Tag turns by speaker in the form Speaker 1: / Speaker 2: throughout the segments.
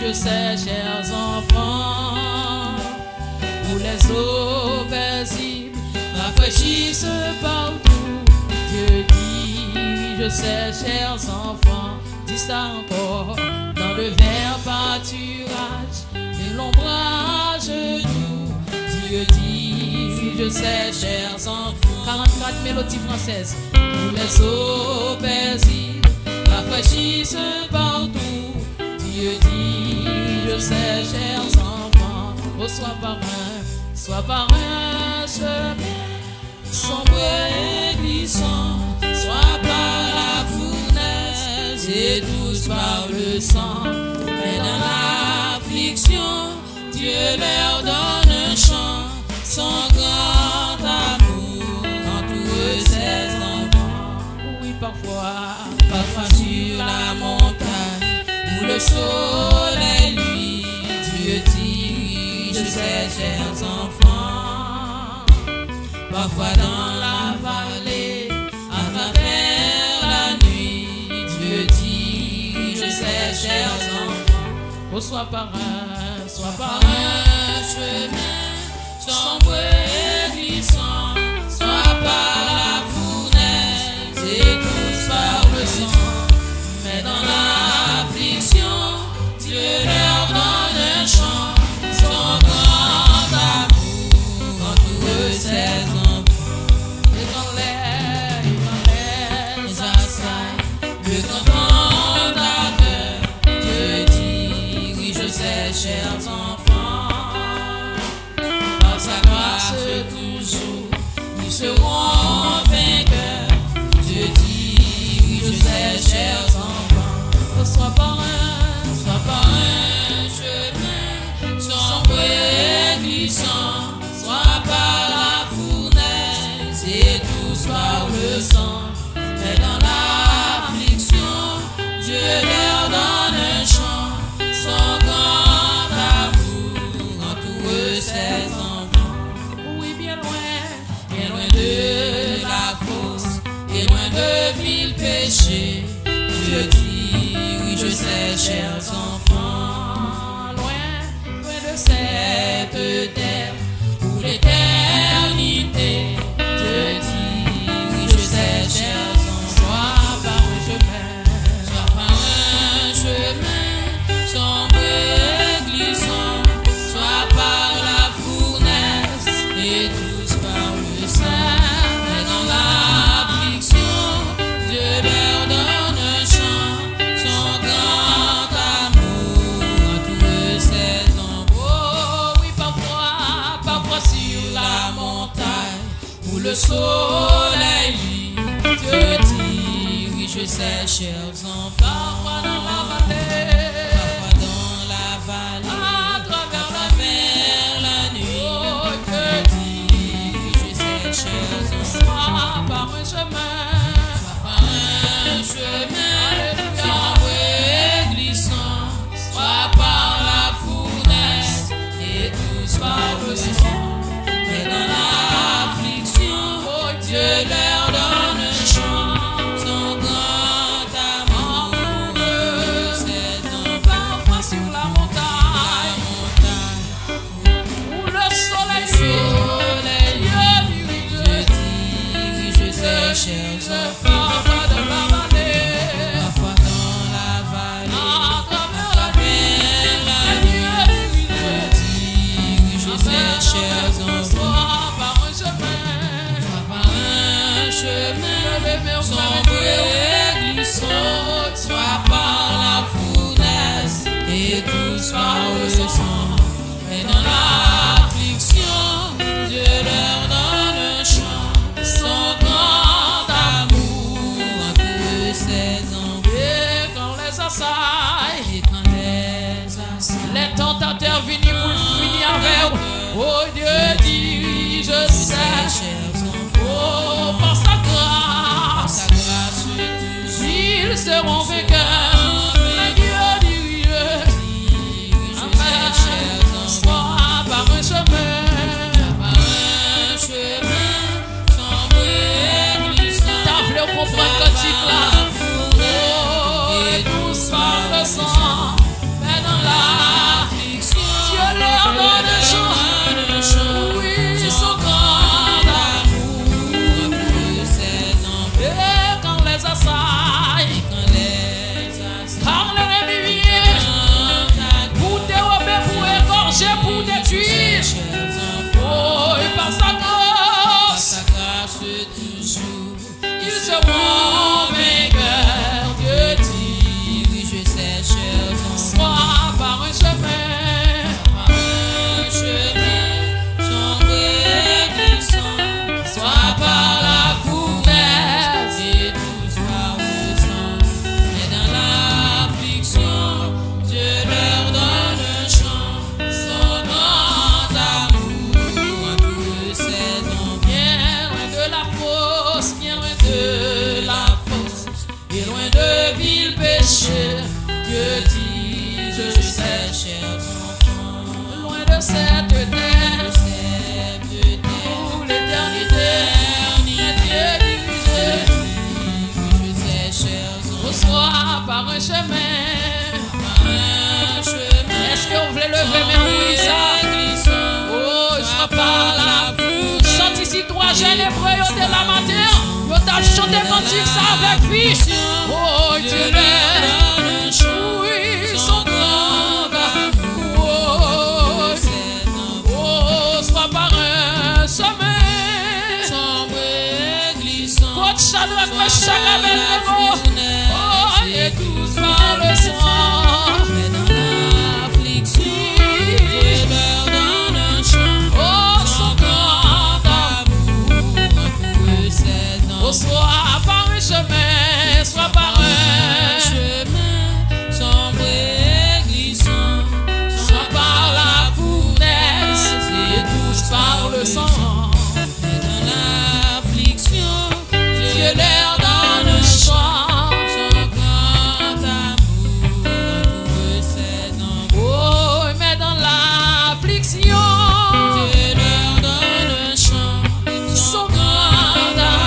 Speaker 1: je sais, chers enfants, où les eaux paisibles rafraîchissent partout. Dieu dit, oui, je sais, chers enfants, dis ça encore, dans le vert pâturage et l'ombrage doux. Dieu dit, oui, je sais, chers enfants. 44 mélodies françaises, où les eaux paisibles rafraîchissent partout. Dieu dit, je sais, chers enfants, oh, soit par un chemin sombre et glissant, soit par la fournaise et douce par le sang. Mais dans l'affliction, Dieu leur donne un chant, son grand amour entoure ses enfants. Oui, parfois sur la montagne où le soleil luit, Dieu dit, je sais, chers enfants. Parfois dans la vallée, à travers la nuit, Dieu dit, je sais, chers enfants. Oh, soit par un chemin sombre et glissant, soit par la fournaise et douce par le sang. Mais dans l'affliction, Dieu leur donne un chant, son grand amour entoure ses enfants. Et dans les assailles, le grand fondateur, Dieu dit, oui, je sais, chers enfants, par sa grâce toujours, nous serons vainqueurs. Dieu dit, oui, je sais, chers enfants, soit par un chemin sombre et glissant, soit par la fournaise et douce par le sang. Mais dans l'affliction, Dieu leur donne un chant, son grand amour entoure ses enfants. Oui, bien loin de la fosse et loin de vil péché, Dieu dit, oui, je sais, chers enfants, loin de cette terre où l'éternité, Dieu dit, oui, je sais, chers enfants, soit par un chemin sombre et glissant, soit par la fournaise et douce par le sang. Mais dans l'affliction, Dieu leur donne un chant, son grand amour entoure ses enfants. Oh oui, parfois sur la montagne où le soleil luit, Dieu dit, oui, je sais, chers enfants. Parfois dans la vallée, à travers la nuit, oh, Dieu dit, oui, je sais, chers enfants. Soit par un chemin sombre et glissant, soit par la fournaise et douce par le sang. Mais dans l'affliction, oh, Dieu leur donne un chant, son grand amour ses enfants. Parfois sur la montagne où le soleil luit, Dieu dit, oui, je sais, chers enfants. Parfois dans la vallée, à travers la nuit, Dieu dit, oui, je sais, chers enfants. Soit par un chemin sombre et glissant, soit par la fournaise et douce par le sang. Et dans l'affliction, Dieu leur donne un chant, son grand amour entoure ses enfants. Et quand les assailles, les tentateurs viennent pour finir avec vous, oh, Dieu dit, je sais, chers enfants, oh, par sa grâce, ils seront vainqueurs. Mais Dieu dit, oui, je sais, chers enfants, soit par un chemin sombre et glissant. T'as voulu comprendre que tu là, oh, et douce par le sang, mais dans la et loin de vil péché. Dieu dit, je sais, chers enfants, loin de cette terre, pour l'éternité, je sais, chers enfants, reçois par un chemin. Est-ce qu'on voulait lever mes rouilles ça? Oh, je serai pas là. Chante ici trois jeunes hébreux de la matin. Yo t'as chanté cantique ça avec vie. Oh, Dieu l'aime. Oui, son grand amour. Oh, soit par un chemin sombre et glissant. Côte Shadrach, Meshach, Abednego. Oh, et tous par le sang. Soit par un chemin, soit par un chemin sombre et glissant, soit par la fournaise et tous par le sang. Et dans l'affliction, Dieu leur donne un chant, son grand amour entoure ses enfants. Oh, mais dans l'affliction, Dieu leur donne un chant, son grand amour.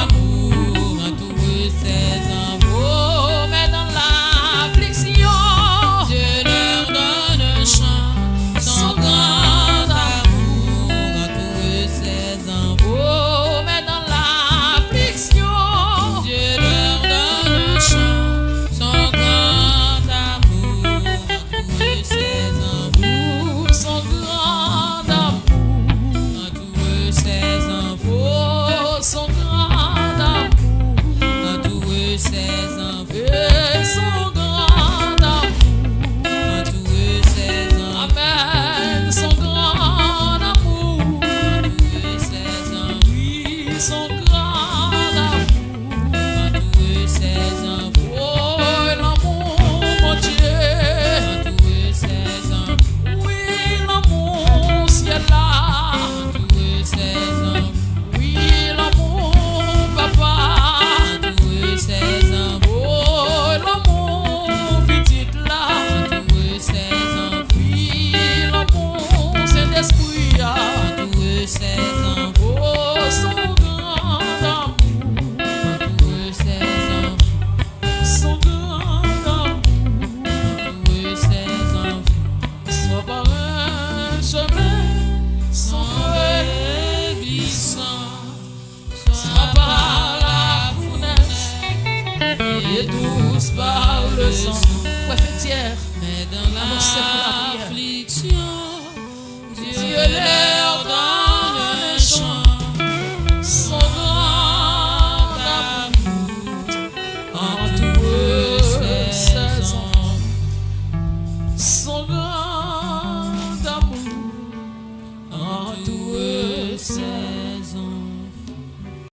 Speaker 1: Par le sang, ouais, fêtière, mais dans l'affliction.